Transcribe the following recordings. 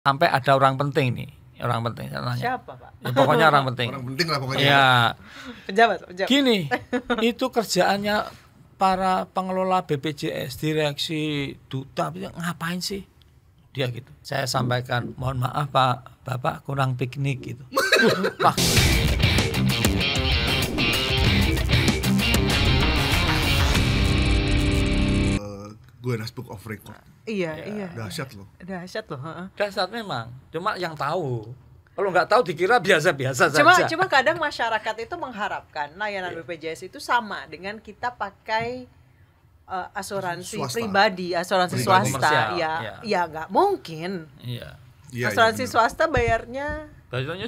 sampai ada orang penting nih, orang penting saya nanya. Siapa, Pak? Ya, pokoknya orang penting. Orang penting lah pokoknya. Ya. Pejabat. Gini, itu kerjaannya para pengelola BPJS, direksi, duta, ngapain sih? Dia gitu. Saya sampaikan, mohon maaf Pak, Bapak kurang piknik gitu. Pak. Guinness Book of Record. Iya. Dahsyat loh. Dahsyat memang. Cuma yang tahu. Kalau nggak tahu dikira biasa-biasa saja. Cuma kadang masyarakat itu mengharapkan layanan BPJS itu sama dengan kita pakai asuransi pribadi, asuransi swasta. Ya nggak mungkin. Iya. Asuransi swasta bayarnya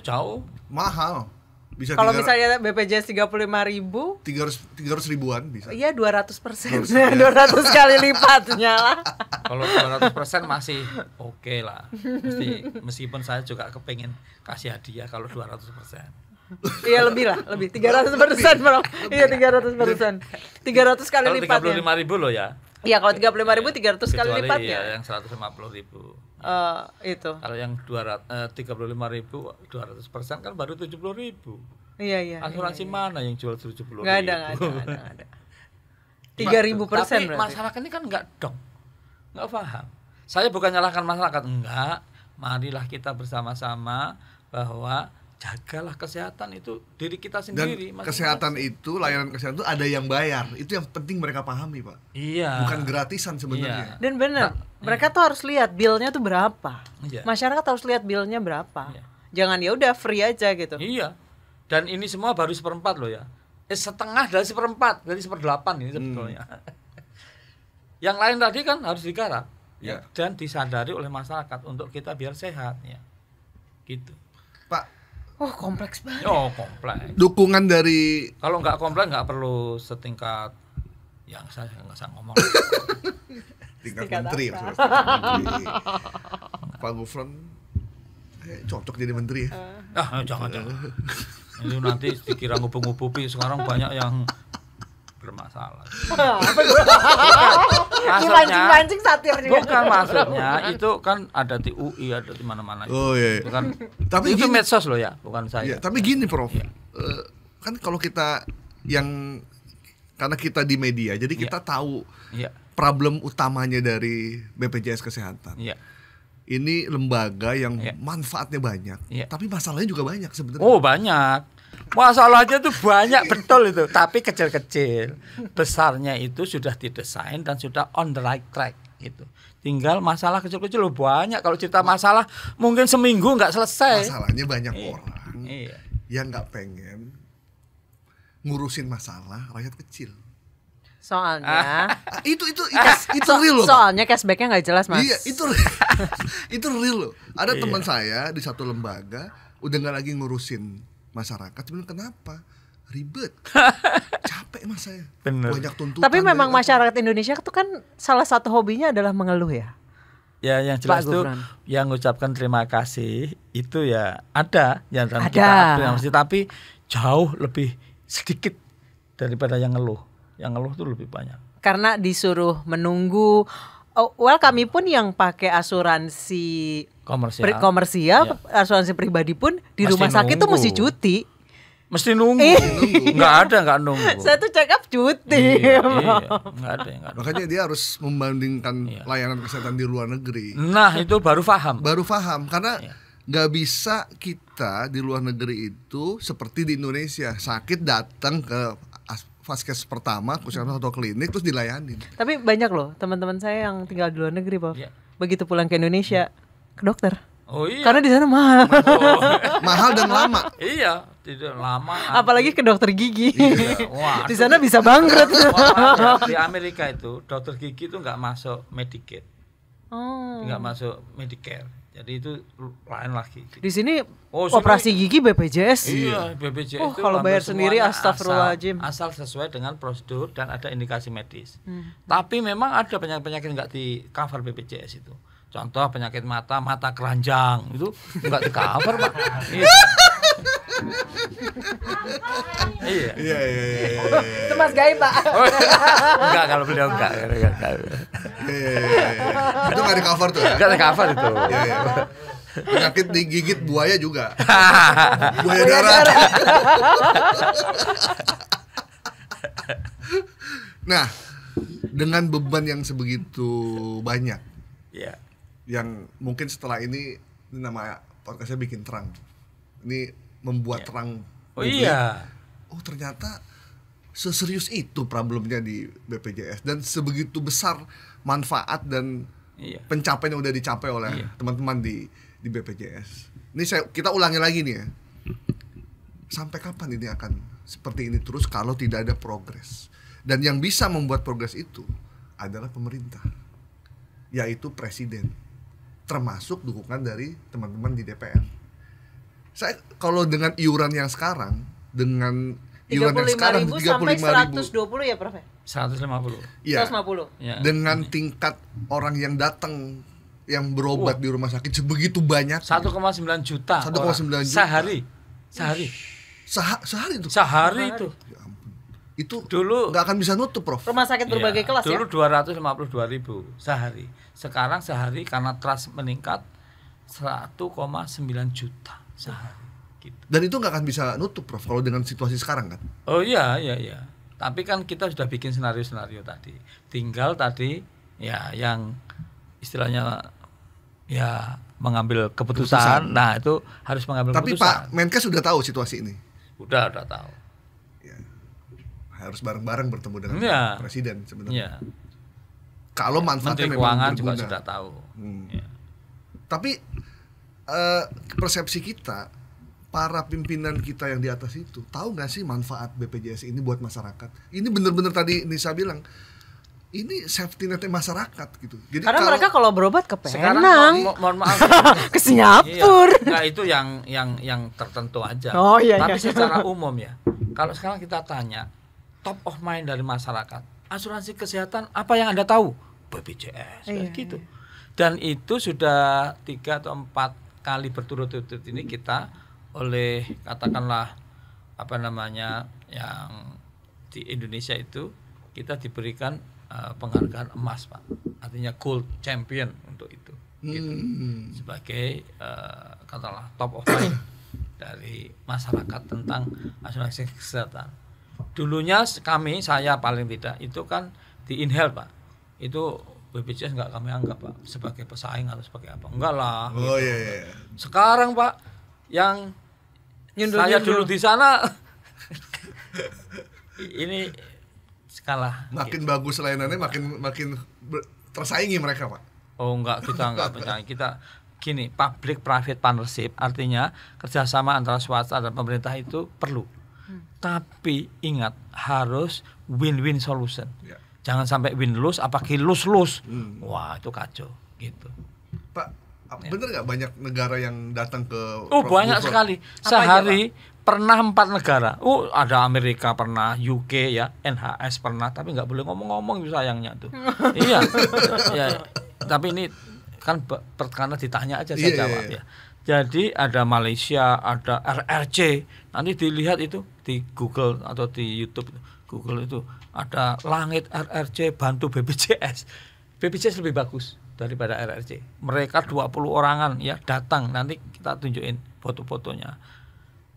jauh. Mahal. Bisa kalau misalnya BPJS 35.000, 300 ribuan bisa. Iya 200%, 200 kali lipatnya lah. Kalau 200% masih oke lah. Meskipun saya juga kepengen kasih hadiah kalau 200%. Iya lebih 300%, Bro. Iya 300%. 300 kali lipatnya. Kalau 35.000 loh ya. Iya kalau 35.000 300 kali lipatnya. Iya, yang 150.000. Itu. Kalau yang 35.000 200% kan baru 70.000. Iya. Asuransi mana yang jual 70.000? Nggak ada. 3.000%. Tapi masyarakat ini kan nggak paham. Saya bukan nyalahkan masyarakat, enggak. Marilah kita bersama-sama bahwa jagalah kesehatan itu diri kita sendiri. Dan kesehatan itu, layanan kesehatan itu ada yang bayar. Itu yang penting mereka pahami, Pak. Iya. Bukan gratisan sebenarnya. Dan benar, mereka tuh harus lihat billnya tuh berapa. Iya. Masyarakat harus lihat billnya berapa. Iya. Jangan ya udah free aja gitu. Iya. Dan ini semua baru 1/4 loh ya. Setengah dari 1/4, dari 1/8 ini sebetulnya. Yang lain tadi kan harus digarap. Ya. Dan disadari oleh masyarakat untuk kita biar sehat ya. Gitu. Pak, kompleks banget. Kompleks. Dukungan dari kalau nggak kompleks nggak perlu setingkat yang saya nggak usah ngomong. tingkat menteri ya, Pak Gufron cocok jadi menteri ya. Jangan. Itu nanti dikira ngubung-ngubupi, sekarang banyak yang bermasalah. Mancing satir juga. Bukan maksudnya itu kan ada di UI, ada di mana-mana. Iya. Itu kan, tapi itu gini, medsos loh ya, bukan saya. Iya, tapi gini Prof. Kan kalau kita karena kita di media, jadi kita tahu problem utamanya dari BPJS Kesehatan. Iya. Ini lembaga yang manfaatnya banyak, tapi masalahnya juga banyak sebenarnya. Banyak. Masalahnya tuh banyak betul itu, tapi kecil-kecil. Besarnya itu sudah didesain dan sudah on the right track gitu. Tinggal masalah kecil-kecil banyak. Kalau cerita masalah mungkin seminggu nggak selesai. Masalahnya banyak orang yang nggak pengen ngurusin masalah rakyat kecil. Soalnya itu real loh. Soalnya cashbacknya nggak jelas, Mas. Iya, itu real loh. Ada teman saya di satu lembaga udah nggak lagi ngurusin masyarakat. Sebenarnya kenapa? Ribet. Capek Mas saya. Bener. Banyak tuntutan. Tapi memang masyarakat Indonesia itu kan salah satu hobinya adalah mengeluh ya. Ya yang jelas tuh yang mengucapkan terima kasih itu ya ada yang kita apresiasi, tapi jauh lebih sedikit daripada yang ngeluh. Yang ngeluh tuh lebih banyak. Karena disuruh menunggu. Kami pun yang pakai asuransi komersial, asuransi pribadi pun di rumah sakit tuh mesti cuti. Mesti nunggu. Nggak nunggu. Saya tuh check up cuti. Nggak ada. Makanya dia harus membandingkan layanan kesehatan di luar negeri. Nah itu baru paham. Karena nggak bisa kita di luar negeri itu seperti di Indonesia, sakit datang ke vaskes pertama, puskesmas atau klinik terus dilayanin. Tapi banyak loh teman-teman saya yang tinggal di luar negeri, Pak. Begitu pulang ke Indonesia ke dokter. Karena di sana mahal. Mahal dan lama. Iya, tidak lama. Apalagi ke dokter gigi. Wah, di sana bisa bangkrut. Di Amerika itu dokter gigi itu nggak masuk Medicaid. Nggak masuk Medicare. Jadi itu lain lagi. Di sini operasi gigi BPJS. Iya, BPJS itu kalau bayar sendiri astagfirullahaladzim. Asal sesuai dengan prosedur dan ada indikasi medis. Tapi memang ada penyakit-penyakit nggak di cover BPJS itu. Contoh penyakit mata keranjang itu nggak di cover, Pak. Iya. Itu Mas Gaib, Pak. Enggak, kalau beliau enggak. Itu nggak di cover tuh ya? Nggak di cover itu. Penyakit digigit buaya juga. Buaya darat. Nah, dengan beban yang sebegitu banyak, ya, yang mungkin setelah ini nama podcastnya bikin terang. Ini membuat terang. Oh iya. Oh ternyata seserius itu problemnya di BPJS dan sebegitu besar manfaat dan pencapaian yang udah dicapai oleh teman-teman di BPJS. Ini kita ulangi lagi nih ya. Sampai kapan ini akan seperti ini terus kalau tidak ada progres? Dan yang bisa membuat progres itu adalah pemerintah, yaitu presiden, termasuk dukungan dari teman-teman di DPR. Saya kalau dengan iuran yang sekarang, dengan iuran yang sekarang 35.000 sampai 120 ya Prof? 150. Iya. 150. Ya. Dengan tingkat orang yang datang yang berobat di rumah sakit sebegitu banyak. 1,9 juta. 1,9 juta. Sehari. Sehari itu. Sehari itu. Ya ampun. Itu dulu nggak akan bisa nutup, Prof. Rumah sakit berbagai kelas dulu ya. Dulu 252.000 sehari. Sekarang sehari karena trust meningkat 1,9 juta sehari. Gitu. Dan itu nggak akan bisa nutup, Prof, kalau dengan situasi sekarang kan? Oh iya. Tapi kan kita sudah bikin senario tadi. Tinggal tadi ya yang istilahnya ya mengambil keputusan. Nah, itu harus mengambil keputusan. Tapi Pak Menkes sudah tahu situasi ini. Udah tahu. Ya. Harus bareng-bareng bertemu dengan presiden sebenarnya. Ya. Kalau manfaatnya Menteri memang Keuangan berguna. juga sudah tahu. Ya. Tapi persepsi kita, para pimpinan kita yang di atas itu tahu nggak sih manfaat BPJS ini buat masyarakat? Ini benar-benar tadi Nisa bilang, ini safety netnya masyarakat gitu. Jadi karena mereka kalau berobat ke Penang, mohon maaf, ke Singapura. Nah itu yang tertentu aja. Oh, iya, tapi secara umum ya, kalau sekarang kita tanya top of mind dari masyarakat, asuransi kesehatan apa yang Anda tahu? BPJS, gitu. Dan itu sudah 3 atau 4 kali berturut-turut ini kita oleh katakanlah yang di Indonesia itu kita diberikan penghargaan emas, Pak. Artinya gold champion untuk itu. Gitu. Sebagai katakanlah top of mind dari masyarakat tentang asuransi kesehatan. Dulunya saya paling tidak itu kan di inhale, Pak. Itu BPJS nggak kami anggap, Pak, sebagai pesaing atau sebagai apa. Enggak lah. Oh gitu. iya. Sekarang, Pak, yang saya dulu di sana ini skala makin gitu. Bagus layanannya makin tersaingi mereka, Pak. Oh enggak, kita enggak bersaing. Kita gini, public private partnership artinya kerjasama antara swasta dan pemerintah itu perlu. Tapi ingat, harus win-win solution. Ya. Jangan sampai win-lose apalagi lose-lose. Wah, itu kacau gitu. Pak, bener nggak banyak negara yang datang ke banyak sekali. Sehari pernah 4 negara. Ada Amerika pernah, UK ya, NHS pernah, tapi nggak boleh ngomong-ngomong sayangnya tuh. Iya. Ya, tapi ini kan karena ditanya aja saya jawab ya. Jadi ada Malaysia, ada RRC. Nanti dilihat itu di Google atau di YouTube. Google itu ada langit RRC bantu BPJS. BPJS lebih bagus daripada RRC. Mereka 20 orangan ya datang, nanti kita tunjukin foto-fotonya.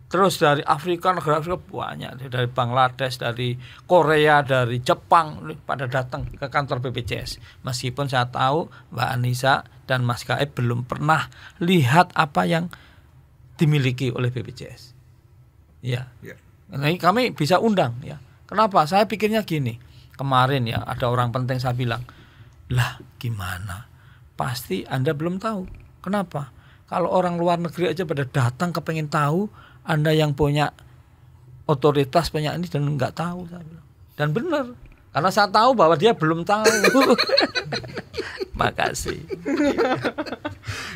Terus dari Afrika, negara Afrika banyak, dari Bangladesh, dari Korea, dari Jepang pada datang ke kantor BPJS. Meskipun saya tahu Mbak Anissa dan Mas Gaib belum pernah lihat apa yang dimiliki oleh BPJS. Ya. Nah, kami bisa undang ya. Kenapa? Saya pikirnya gini. Kemarin ya ada orang penting saya bilang, "Lah, gimana? Pasti Anda belum tahu." Kenapa? Kalau orang luar negeri aja pada datang kepengen tahu, Anda yang punya otoritas punya ini dan nggak tahu, saya bilang. Dan benar, karena saya tahu bahwa dia belum tahu. Makasih.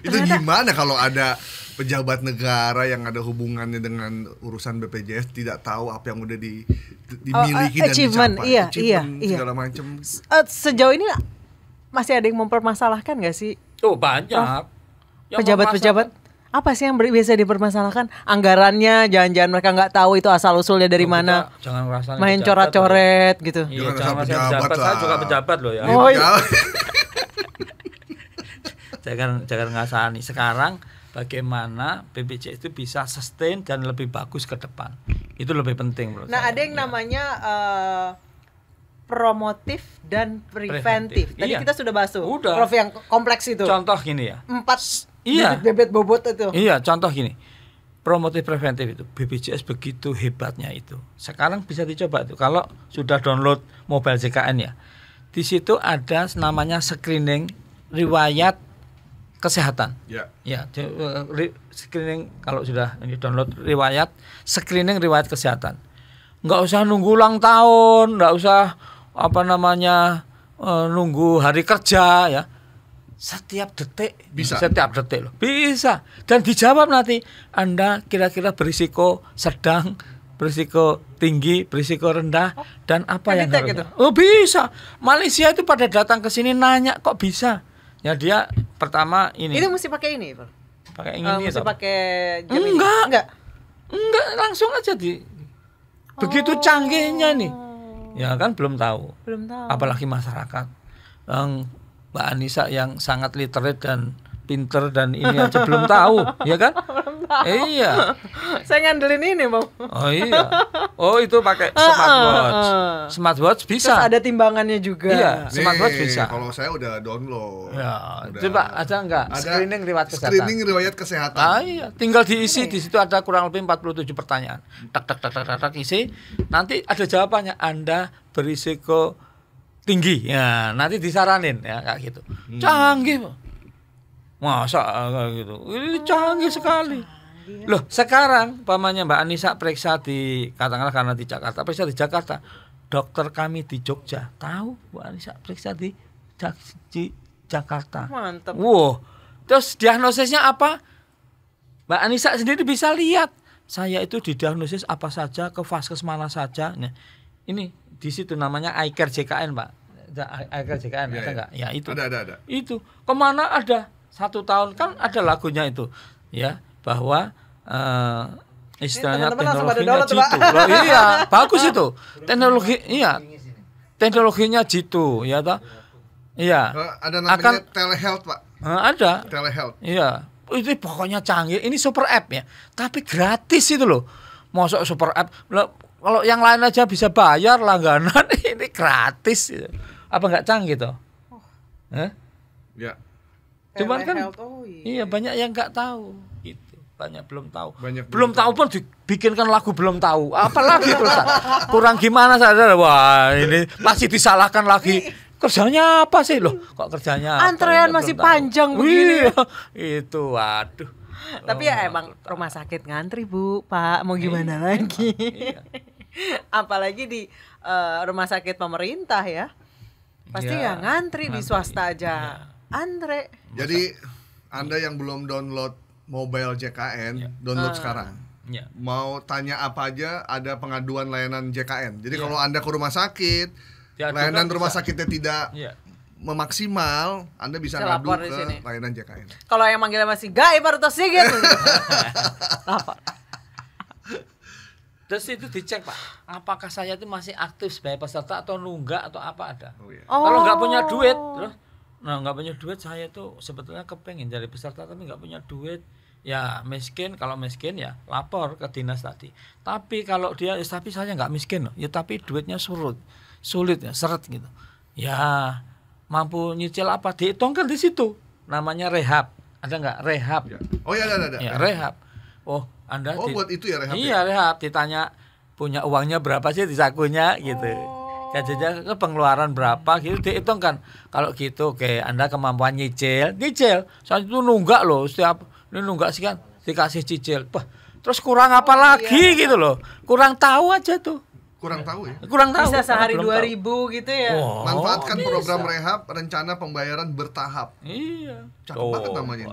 Itu gimana kalau ada pejabat negara yang ada hubungannya dengan urusan BPJS tidak tahu apa yang udah dimiliki dan dicapai, achievement segala macam. Sejauh ini masih ada yang mempermasalahkan nggak sih? Banyak. Pejabat-pejabat apa sih yang biasa dipermasalahkan? Anggarannya, jangan-jangan mereka nggak tahu itu asal usulnya dari mana? Jangan ngerasain main coret-coret gitu. Iya, jangan pejabat. Saya juga pejabat loh ya. Oh, iya. jangan ngasani. Sekarang bagaimana BPJS itu bisa sustain dan lebih bagus ke depan. Itu lebih penting menurut saya. Ada yang namanya promotif dan preventif. Tadi kita sudah bahas tuh. Prof yang kompleks itu. Contoh gini ya. 4 bibit bobot itu. Iya, contoh gini. Promotif preventif itu BPJS begitu hebatnya itu. Sekarang bisa dicoba tuh kalau sudah download mobile JKN ya. Di situ ada namanya screening riwayat kesehatan. Ya, screening kalau sudah download riwayat, screening riwayat kesehatan. Nggak usah nunggu ulang tahun, nggak usah nunggu hari kerja ya. Setiap detik bisa. Setiap detik loh. Bisa. Dan dijawab nanti Anda kira-kira berisiko sedang, berisiko tinggi, berisiko rendah dan apa yang harus. Gitu? Oh, bisa. Malaysia itu pada datang ke sini nanya kok bisa. Ya dia pertama ini. Itu mesti pakai ini, Pak. Pakai ini mesti pakai jam ini. Enggak, langsung aja begitu canggihnya nih. Ya kan belum tahu. Apalagi masyarakat Mbak Anissa yang sangat literate dan pinter dan ini aja belum tahu, ya kan? Belum tahu. Iya. Saya ngandelin ini, Bang. Oh iya. Oh itu pakai smartwatch. Smartwatch bisa. Terus ada timbangannya juga. Iya, smartwatch bisa. Kalau saya udah download. Ya, coba ada enggak? Screening riwayat kesehatan. Screening riwayat kesehatan. Iya, tinggal diisi di situ ada kurang lebih 47 pertanyaan. Tak isi. Nanti ada jawabannya. Anda berisiko tinggi. Ya, nanti disaranin ya kayak gitu. Canggih, Pak. Masa kayak gitu. Ini canggih sekali. Loh, sekarang pamannya Mbak Anissa periksa di katakanlah karena di Jakarta, periksa di Jakarta. Dokter kami di Jogja tahu Mbak Anissa periksa di Jakarta. Mantap. Wow. Terus diagnosisnya apa? Mbak Anissa sendiri bisa lihat. Saya itu didiagnosis apa saja, ke vaskes mana saja. Nah, ini di situ namanya iCare JKN, Pak. iCare JKN ada enggak? Ya itu. Ada. Itu. Kemana ada? 1 tahun kan ada lagunya itu. Ya, bahwa istilahnya teknologinya jitu. Loh, iya, bagus itu. Teknologinya jitu, ya toh? Iya. Ada namanya telehealth, Pak. Ada. Telehealth. Iya. Itu pokoknya canggih. Ini super app ya. Tapi gratis itu loh. Masuk super app. Kalau yang lain aja bisa bayar langganan, ini gratis. Apa enggak canggih toh? Ya. Cuman kan iya banyak yang enggak tahu gitu. Banyak belum tahu. Belum tahu pun dibikinkan lagu belum tahu. Apalagi terus kurang gimana saja. Wah, ini masih disalahkan lagi. Kerjanya apa sih loh? Kok kerjanya antrean masih panjang begini. Itu waduh. Tapi ya emang rumah sakit ngantri, Bu, Pak. Mau gimana lagi? Apalagi di rumah sakit pemerintah ya. Pasti ya ngantri di swasta aja. Antre. Jadi Anda yang belum download mobile JKN, download sekarang. Mau tanya apa aja, ada pengaduan layanan JKN. Jadi kalau Anda ke rumah sakit, layanan rumah sakitnya tidak memaksimal, Anda bisa ngadu ke layanan JKN. Kalau yang manggilnya masih Gaib atau Sigit. Terus itu dicek, Pak, apakah saya itu masih aktif sebagai peserta atau nunggak atau apa ada. Oh. Kalau nggak punya duit, terus nggak punya duit, saya tuh sebetulnya kepengen jadi peserta tapi nggak punya duit. Ya miskin, kalau miskin ya lapor ke dinas tadi. Tapi kalau dia, tapi saya nggak miskin loh. Ya tapi duitnya sulit ya, seret gitu. Ya mampu nyicil apa, dihitungkan di situ. Namanya rehab. Ada nggak rehab? Oh ya ada. Ya rehab. Oh Anda buat itu ya rehab. Iya rehab. Ditanya punya uangnya berapa sih di sakunya gitu. Gajinya ke pengeluaran berapa gitu dihitungkan. Kalau gitu Anda kemampuan nyicil. Soalnya itu nunggak loh, setiap ini nunggak sih kan dikasih cicil. Terus kurang apa lagi gitu loh. Kurang tahu aja tuh. Kurang tahu ya. Kurang tahu. Bisa sehari 2.000 gitu ya. Manfaatkan program rehab rencana pembayaran bertahap. Iya. Cakep banget namanya.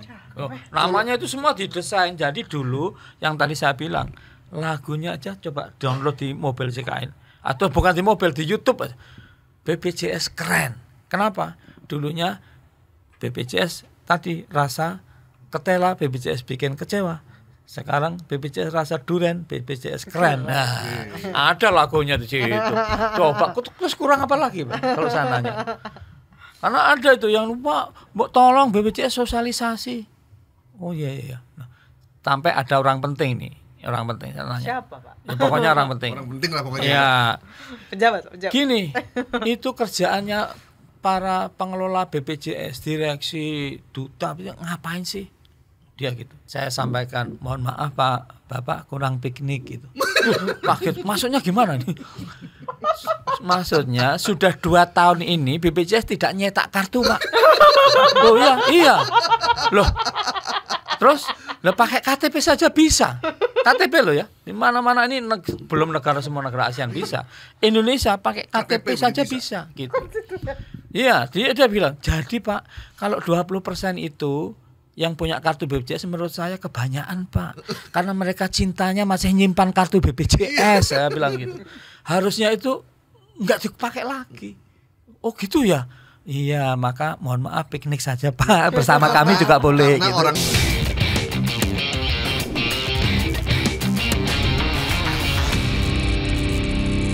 Namanya itu semua didesain. Jadi dulu yang tadi saya bilang, lagunya aja coba download di mobil JKN. Atau bukan di mobil, di YouTube. BPJS keren. Kenapa? Dulunya BPJS tadi rasa ketela, BPJS bikin kecewa. Sekarang BPJS rasa duren, BPJS keren. Nah, ada lagunya di situ. Coba, terus kurang apa lagi, Pak? Kalau saya nanya. Karena ada itu yang lupa, tolong BPJS sosialisasi. Oh iya. Nah, sampai ada orang penting nih. Orang penting saya nanya. Siapa, Pak? Ya, pokoknya orang penting. Orang penting lah pokoknya. Ya. Pejabat. Gini, itu kerjaannya para pengelola BPJS, direksi, duta, ngapain sih? Dia gitu. Saya sampaikan, mohon maaf Pak, Bapak kurang piknik gitu. Kaget, maksudnya gimana nih? Maksudnya sudah 2 tahun ini BPJS tidak nyetak kartu Pak. Oh iya. Loh, terus pakai KTP saja bisa. KTP loh ya. Di mana-mana ini belum negara semua negara ASEAN bisa. Indonesia pakai KTP saja bisa gitu. Iya, dia bilang, jadi Pak, kalau 20% itu yang punya kartu BPJS menurut saya kebanyakan Pak, karena mereka cintanya masih nyimpan kartu BPJS. Saya bilang gitu. Harusnya itu nggak dipakai lagi. Oh gitu ya. Iya, maka mohon maaf piknik saja Pak, bersama kami juga boleh. Karena gitu. orang